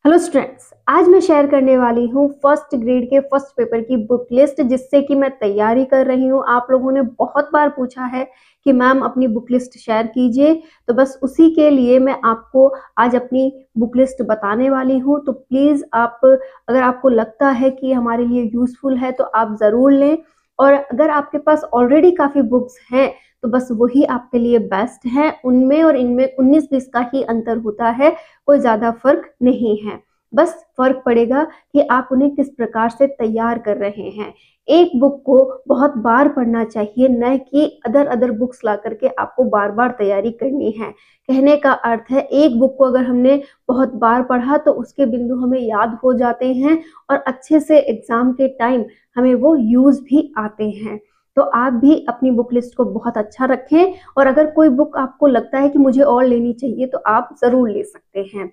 Hello students, आज मैं share करने वाली हूँ फर्स्ट ग्रेड के फर्स्ट पेपर की बुक लिस्ट जिससे कि मैं तैयारी कर रही हूँ। आप लोगों ने बहुत बार पूछा है कि मैम अपनी बुक लिस्ट शेयर कीजिए, तो बस उसी के लिए मैं आपको आज अपनी बुक लिस्ट बताने वाली हूँ। तो प्लीज़ आप, अगर आपको लगता है कि हमारे लिए यूज़फुल है तो आप ज़रूर लें, और अगर आपके पास ऑलरेडी काफ़ी बुक्स हैं तो बस वही आपके लिए बेस्ट है। उनमें और इनमें 19-20 का ही अंतर होता है, कोई ज़्यादा फर्क नहीं है। बस फर्क पड़ेगा कि आप उन्हें किस प्रकार से तैयार कर रहे हैं। एक बुक को बहुत बार पढ़ना चाहिए, न कि अदर बुक्स ला करके आपको बार बार तैयारी करनी है। कहने का अर्थ है, एक बुक को अगर हमने बहुत बार पढ़ा तो उसके बिंदु हमें याद हो जाते हैं और अच्छे से एग्जाम के टाइम हमें वो यूज भी आते हैं। तो आप भी अपनी बुक लिस्ट को बहुत अच्छा रखें, और अगर कोई बुक आपको लगता है कि मुझे और लेनी चाहिए तो आप ज़रूर ले सकते हैं।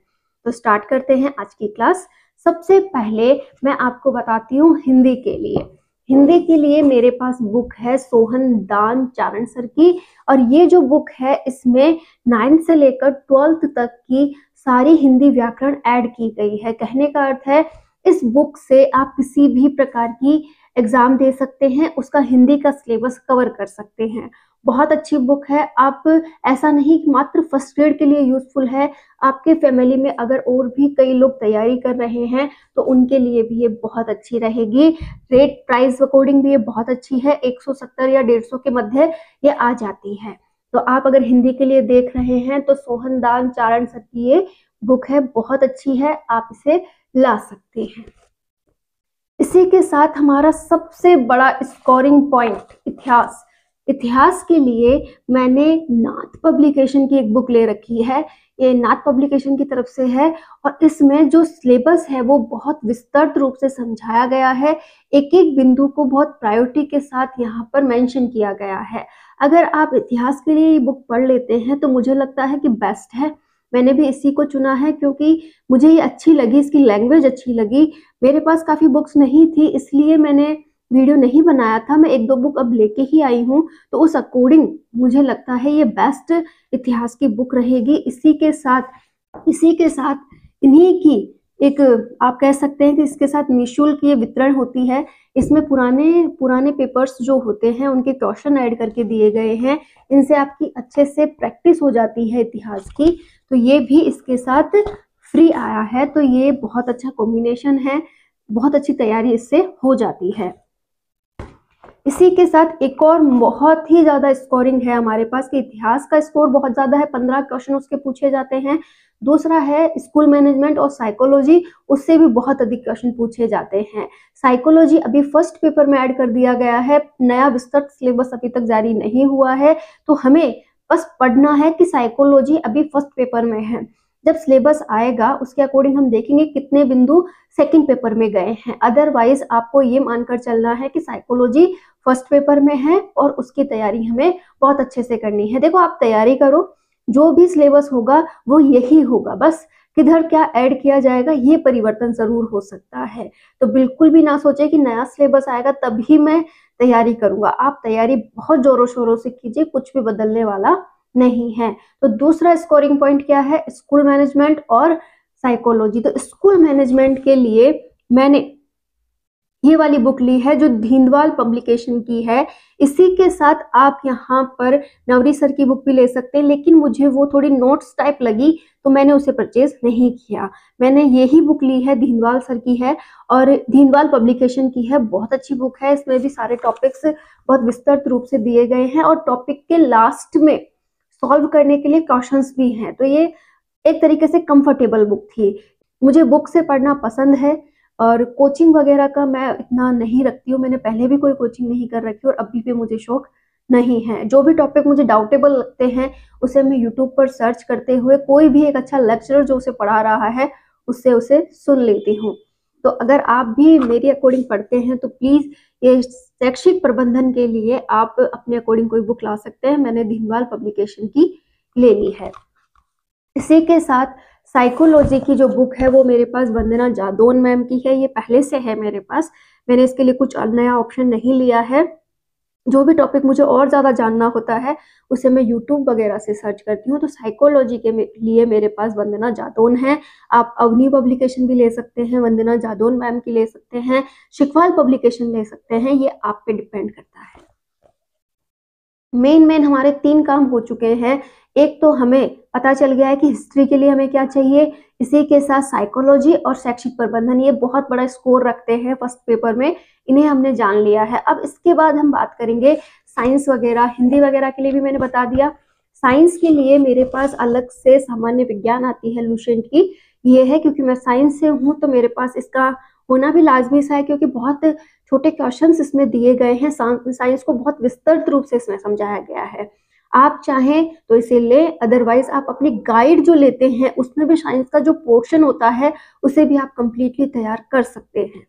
तो स्टार्ट करते हैं आज की क्लास। सबसे पहले मैं आपको बताती हूँ हिंदी के लिए। हिंदी के लिए मेरे पास बुक है सोहन दान चारण सर की, और ये जो बुक है इसमें 9th से लेकर 12th तक की सारी हिंदी व्याकरण ऐड की गई है। कहने का अर्थ है, इस बुक से आप किसी भी प्रकार की एग्जाम दे सकते हैं, उसका हिंदी का सिलेबस कवर कर सकते हैं। बहुत अच्छी बुक है। आप, ऐसा नहीं कि मात्र फर्स्ट ग्रेड के लिए यूजफुल है, आपके फैमिली में अगर और भी कई लोग तैयारी कर रहे हैं तो उनके लिए भी ये बहुत अच्छी रहेगी। रेट प्राइस अकॉर्डिंग भी ये बहुत अच्छी है, 170 या 150 के मध्य ये आ जाती है। तो आप अगर हिंदी के लिए देख रहे हैं तो सोहन दान चारण सर की ये बुक है, बहुत अच्छी है, आप इसे ला सकते हैं। इसी के साथ हमारा सबसे बड़ा स्कोरिंग पॉइंट इतिहास। इतिहास के लिए मैंने नाथ पब्लिकेशन की एक बुक ले रखी है। ये नाथ पब्लिकेशन की तरफ से है, और इसमें जो सिलेबस है वो बहुत विस्तृत रूप से समझाया गया है। एक एक बिंदु को बहुत प्रायोरिटी के साथ यहाँ पर मेंशन किया गया है। अगर आप इतिहास के लिए ये बुक पढ़ लेते हैं तो मुझे लगता है कि बेस्ट है। मैंने भी इसी को चुना है क्योंकि मुझे ये अच्छी लगी, इसकी लैंग्वेज अच्छी लगी। मेरे पास काफ़ी बुक्स नहीं थी, इसलिए मैंने वीडियो नहीं बनाया था। मैं 1-2 बुक अब लेके ही आई हूँ, तो उस अकॉर्डिंग मुझे लगता है ये बेस्ट इतिहास की बुक रहेगी। इसी के साथ इन्हीं की एक, आप कह सकते हैं कि इसके साथ निःशुल्क ये वितरण होती है। इसमें पुराने पुराने पेपर्स जो होते हैं उनके क्वेश्चन ऐड करके दिए गए हैं। इनसे आपकी अच्छे से प्रैक्टिस हो जाती है इतिहास की। तो ये भी इसके साथ फ्री आया है, तो ये बहुत अच्छा कॉम्बिनेशन है, बहुत अच्छी तैयारी इससे हो जाती है। इसी के साथ एक और बहुत ही ज्यादा स्कोरिंग है हमारे पास कि इतिहास का स्कोर बहुत ज्यादा है, 15 क्वेश्चन उसके पूछे जाते हैं। दूसरा है स्कूल मैनेजमेंट और साइकोलॉजी, उससे भी बहुत अधिक क्वेश्चन पूछे जाते हैं। साइकोलॉजी अभी फर्स्ट पेपर में ऐड कर दिया गया है, नया विस्तृत सिलेबस अभी तक जारी नहीं हुआ है, तो हमें बस पढ़ना है कि साइकोलॉजी अभी फर्स्ट पेपर में है। जब सिलेबस आएगा उसके अकॉर्डिंग हम देखेंगे कितने बिंदु सेकंड पेपर में गए हैं। अदरवाइज आपको ये मानकर चलना है कि साइकोलॉजी फर्स्ट पेपर में है और उसकी तैयारी हमें बहुत अच्छे से करनी है। देखो, आप तैयारी करो, जो भी सिलेबस होगा वो यही होगा, बस किधर क्या ऐड किया जाएगा ये परिवर्तन जरूर हो सकता है। तो बिल्कुल भी ना सोचे कि नया सिलेबस आएगा तभी मैं तैयारी करूंगा। आप तैयारी बहुत जोरों शोरों से कीजिए, कुछ भी बदलने वाला नहीं है। तो दूसरा स्कोरिंग पॉइंट क्या है? स्कूल मैनेजमेंट और साइकोलॉजी। तो स्कूल मैनेजमेंट के लिए मैंने ये वाली बुक ली है जो धींदवाल पब्लिकेशन की है। इसी के साथ आप यहाँ पर नवरी सर की बुक भी ले सकते हैं, लेकिन मुझे वो थोड़ी नोट्स टाइप लगी तो मैंने उसे परचेज नहीं किया। मैंने यही बुक ली है, धींदवाल सर की है और धींदवाल पब्लिकेशन की है। बहुत अच्छी बुक है, इसमें भी सारे टॉपिक्स बहुत विस्तृत रूप से दिए गए हैं और टॉपिक के लास्ट में सॉल्व करने के लिए क्वेश्चंस भी हैं। तो ये एक तरीके से कंफर्टेबल बुक थी। मुझे बुक से पढ़ना पसंद है, और कोचिंग वगैरह का मैं इतना नहीं रखती हूँ। मैंने पहले भी कोई कोचिंग नहीं कर रखी और अभी भी मुझे शौक नहीं है। जो भी टॉपिक मुझे डाउटेबल लगते हैं उसे मैं यूट्यूब पर सर्च करते हुए कोई भी एक अच्छा लेक्चरर जो उसे पढ़ा रहा है उससे उसे सुन लेती हूँ। तो अगर आप भी मेरी अकॉर्डिंग पढ़ते हैं तो प्लीज़ ये शैक्षिक प्रबंधन के लिए आप अपने अकॉर्डिंग कोई बुक ला सकते हैं। मैंने धीनवाल पब्लिकेशन की ले ली है। इसी के साथ साइकोलॉजी की जो बुक है वो मेरे पास वंदना जादौन मैम की है। ये पहले से है मेरे पास, मैंने इसके लिए कुछ नया ऑप्शन नहीं लिया है। जो भी टॉपिक मुझे और ज़्यादा जानना होता है उसे मैं यूट्यूब वगैरह से सर्च करती हूँ। तो साइकोलॉजी के लिए मेरे पास वंदना जादौन है। आप अवनी पब्लिकेशन भी ले सकते हैं, वंदना जादौन मैम की ले सकते हैं, शिकवाल पब्लिकेशन ले सकते हैं, ये आप पे डिपेंड करता है। मेन हमारे 3 काम हो चुके हैं। एक तो हमें पता चल गया है कि हिस्ट्री के लिए हमें क्या चाहिए, इसी के साथ साइकोलॉजी और शैक्षिक प्रबंधन ये बहुत बड़ा स्कोर रखते हैं फर्स्ट पेपर में, इन्हें हमने जान लिया है। अब इसके बाद हम बात करेंगे साइंस वगैरह, हिंदी वगैरह के लिए भी मैंने बता दिया। साइंस के लिए मेरे पास अलग से सामान्य विज्ञान आती है लुसेंट की, ये है क्योंकि मैं साइंस से हूँ तो मेरे पास इसका होना भी लाजमी सा है, क्योंकि बहुत छोटे क्वेश्चंस इसमें दिए गए हैं। साइंस को बहुत विस्तृत रूप से इसमें समझाया गया है। आप चाहें तो इसे ले, अदरवाइज आप अपनी गाइड जो लेते हैं उसमें भी साइंस का जो पोर्शन होता है उसे भी आप कंप्लीटली तैयार कर सकते हैं।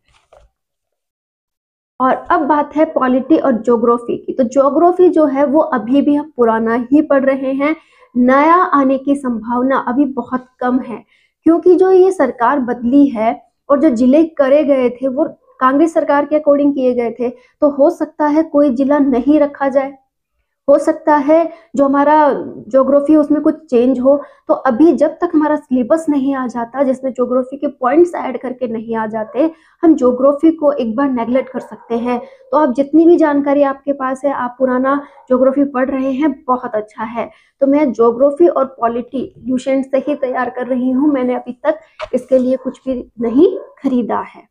और अब बात है पॉलिटी और ज्योग्राफी की। तो ज्योग्राफी जो है वो अभी भी हम पुराना ही पढ़ रहे हैं, नया आने की संभावना अभी बहुत कम है, क्योंकि जो ये सरकार बदली है और जो जिले करे गए थे वो कांग्रेस सरकार के अकॉर्डिंग किए गए थे। तो हो सकता है कोई जिला नहीं रखा जाए, हो सकता है जो हमारा ज्योग्राफी उसमें कुछ चेंज हो। तो अभी जब तक हमारा सिलेबस नहीं आ जाता जिसमें ज्योग्राफी के पॉइंट्स ऐड करके नहीं आ जाते, हम ज्योग्राफी को एक बार नेगलेक्ट कर सकते हैं। तो आप जितनी भी जानकारी आपके पास है, आप पुराना ज्योग्राफी पढ़ रहे हैं, बहुत अच्छा है। तो मैं ज्योग्राफी और पॉलिटी लुसेंट से ही तैयार कर रही हूँ, मैंने अभी तक इसके लिए कुछ भी नहीं खरीदा है।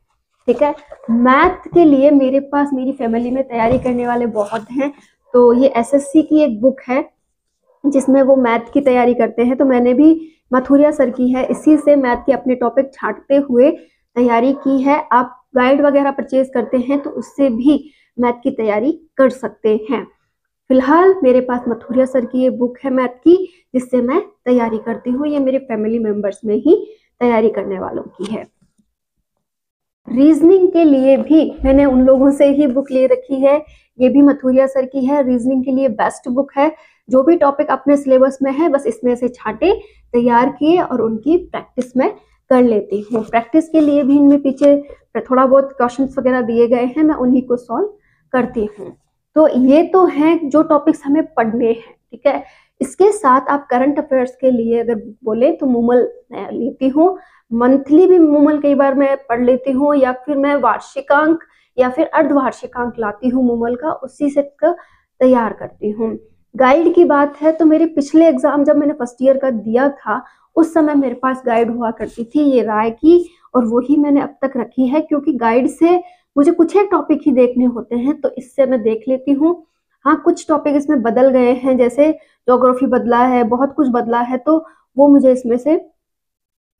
ठीक है, मैथ के लिए मेरे पास मेरी फैमिली में तैयारी करने वाले बहुत हैं। तो ये एसएससी की एक बुक है जिसमें वो मैथ की तैयारी करते हैं, तो मैंने भी मथुरिया सर की है, इसी से मैथ के अपने टॉपिक छांटते हुए तैयारी की है। आप गाइड वगैरह परचेज करते हैं तो उससे भी मैथ की तैयारी कर सकते हैं। फिलहाल मेरे पास मथुरिया सर की ये बुक है मैथ की, जिससे मैं तैयारी करती हूँ। ये मेरे फैमिली मेंबर्स में ही तैयारी करने वालों की है। रीजनिंग के लिए भी मैंने उन लोगों से ही बुक ले रखी है, ये भी मथुरिया सर की है। रीजनिंग के लिए बेस्ट बुक है, जो भी टॉपिक अपने सिलेबस में है बस इसमें से छाटे, तैयार किए और उनकी प्रैक्टिस में कर लेती हूँ। प्रैक्टिस के लिए भी इनमें पीछे थोड़ा बहुत क्वेश्चंस वगैरह दिए गए हैं, मैं उन्हीं को सॉल्व करती हूँ। तो ये तो हैं जो टॉपिक्स हमें पढ़ने हैं, ठीक है। इसके साथ आप करंट अफेयर्स के लिए अगर बोले तो मूमल लेती हूँ, मंथली भी मूमल कई बार मैं पढ़ लेती हूँ, या फिर मैं वार्षिकांक या फिर अर्धवार्षिकांक लाती हूँ मूमल का, उसी से तैयार करती हूँ। गाइड की बात है तो मेरे पिछले एग्जाम जब मैंने फर्स्ट ईयर का दिया था उस समय मेरे पास गाइड हुआ करती थी ये राय की, और वही मैंने अब तक रखी है, क्योंकि गाइड से मुझे कुछ एक टॉपिक ही देखने होते हैं तो इससे मैं देख लेती हूँ। हाँ, कुछ टॉपिक इसमें बदल गए हैं, जैसे ज्योग्राफी बदला है, बहुत कुछ बदला है, तो वो मुझे इसमें से,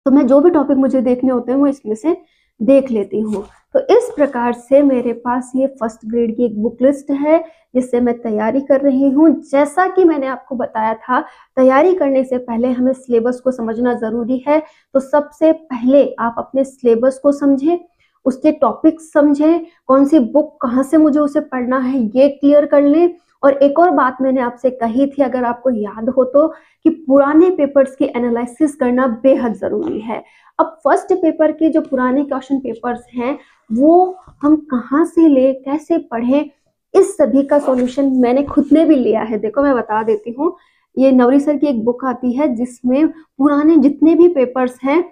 तो मैं जो भी टॉपिक मुझे देखने होते हैं वो इसमें से देख लेती हूँ। तो इस प्रकार से मेरे पास ये फर्स्ट ग्रेड की एक बुक लिस्ट है जिससे मैं तैयारी कर रही हूँ। जैसा कि मैंने आपको बताया था, तैयारी करने से पहले हमें सिलेबस को समझना जरूरी है। तो सबसे पहले आप अपने सिलेबस को समझें, उसके टॉपिक समझें, कौन सी बुक कहाँ से मुझे उसे पढ़ना है ये क्लियर कर लें। और एक और बात मैंने आपसे कही थी, अगर आपको याद हो तो, कि पुराने पेपर्स की एनालिसिस करना बेहद जरूरी है। अब फर्स्ट पेपर के जो पुराने क्वेश्चन पेपर्स हैं वो हम कहाँ से ले, कैसे पढ़ें, इस सभी का सॉल्यूशन मैंने खुद ने भी लिया है। देखो मैं बता देती हूँ, ये नवरी सर की एक बुक आती है जिसमें पुराने जितने भी पेपर्स हैं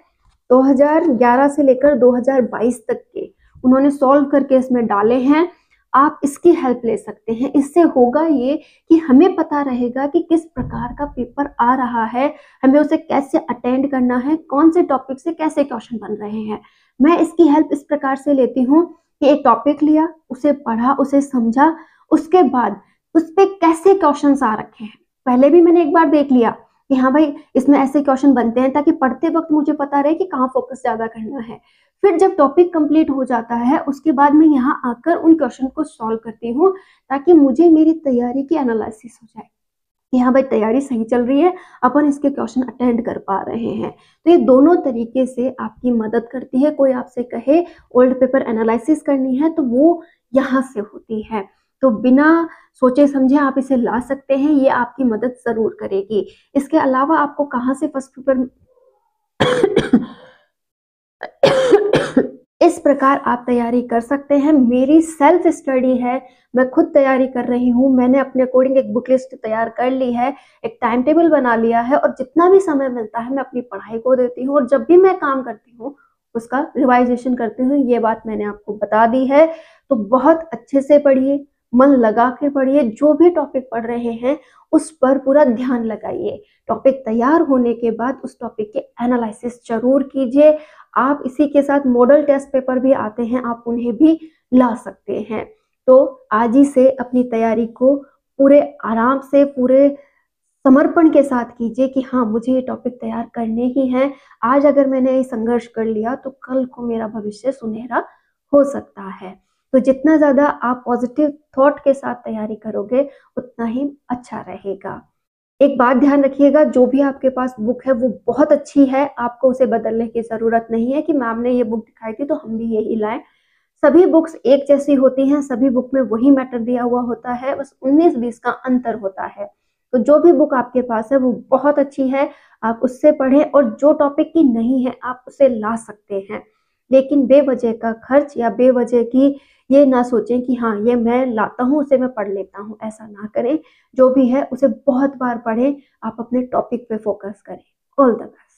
2011 से लेकर 2022 तक के उन्होंने सॉल्व करके इसमें डाले हैं। आप इसकी हेल्प ले सकते हैं। इससे होगा ये कि हमें पता रहेगा कि किस प्रकार का पेपर आ रहा है, हमें उसे कैसे अटेंड करना है, कौन से टॉपिक से कैसे क्वेश्चन बन रहे हैं। मैं इसकी हेल्प इस प्रकार से लेती हूँ कि एक टॉपिक लिया, उसे पढ़ा, उसे समझा, उसके बाद उस पर कैसे क्वेश्चन आ रखे हैं पहले भी मैंने एक बार देख लिया कि हाँ भाई इसमें ऐसे क्वेश्चन बनते हैं, ताकि पढ़ते वक्त मुझे पता रहे कि कहाँ फोकस ज्यादा करना है। फिर जब टॉपिक कंप्लीट हो जाता है उसके बाद मैं यहाँ आकर उन क्वेश्चन को सॉल्व करती हूँ, ताकि मुझे मेरी तैयारी की एनालिसिस हो जाए कि हाँ भाई तैयारी सही चल रही है, अपन इसके क्वेश्चन अटेंड कर पा रहे हैं। तो ये दोनों तरीके से आपकी मदद करती है। कोई आपसे कहे ओल्ड पेपर एनालिसिस करनी है तो वो यहाँ से होती है। तो बिना सोचे समझे आप इसे ला सकते हैं, ये आपकी मदद जरूर करेगी। इसके अलावा आपको कहाँ से फर्स्ट पेपर इस प्रकार आप तैयारी कर सकते हैं। मेरी सेल्फ स्टडी है, मैं खुद तैयारी कर रही हूँ। मैंने अपने अकॉर्डिंग एक बुक लिस्ट तैयार कर ली है, एक टाइम टेबल बना लिया है और जितना भी समय मिलता है मैं अपनी पढ़ाई को देती हूँ और जब भी मैं काम करती हूँ उसका रिवाइजेशन करती हूँ। ये बात मैंने आपको बता दी है। तो बहुत अच्छे से पढ़िए, मन लगा के पढ़िए, जो भी टॉपिक पढ़ रहे हैं उस पर पूरा ध्यान लगाइए। टॉपिक तैयार होने के बाद उस टॉपिक के एनालिसिस जरूर कीजिए। आप इसी के साथ मॉडल टेस्ट पेपर भी आते हैं, आप उन्हें भी ला सकते हैं। तो आज ही से अपनी तैयारी को पूरे आराम से, पूरे समर्पण के साथ कीजिए कि हाँ, मुझे ये टॉपिक तैयार करने ही हैं। आज अगर मैंने ये संघर्ष कर लिया तो कल को मेरा भविष्य सुनहरा हो सकता है। तो जितना ज़्यादा आप पॉजिटिव थॉट के साथ तैयारी करोगे उतना ही अच्छा रहेगा। एक बात ध्यान रखिएगा, जो भी आपके पास बुक है वो बहुत अच्छी है, आपको उसे बदलने की ज़रूरत नहीं है कि मैम ने ये बुक दिखाई थी तो हम भी यही लाएँ। सभी बुक्स एक जैसी होती हैं, सभी बुक में वही मैटर दिया हुआ होता है, बस 19-20 का अंतर होता है। तो जो भी बुक आपके पास है वो बहुत अच्छी है, आप उससे पढ़ें और जो टॉपिक की नहीं है आप उसे ला सकते हैं। लेकिन बेवजह का खर्च या बेवजह की ये ना सोचें कि हाँ, ये मैं लाता हूँ, उसे मैं पढ़ लेता हूँ, ऐसा ना करें। जो भी है उसे बहुत बार पढ़ें, आप अपने टॉपिक पे फोकस करें। All the best.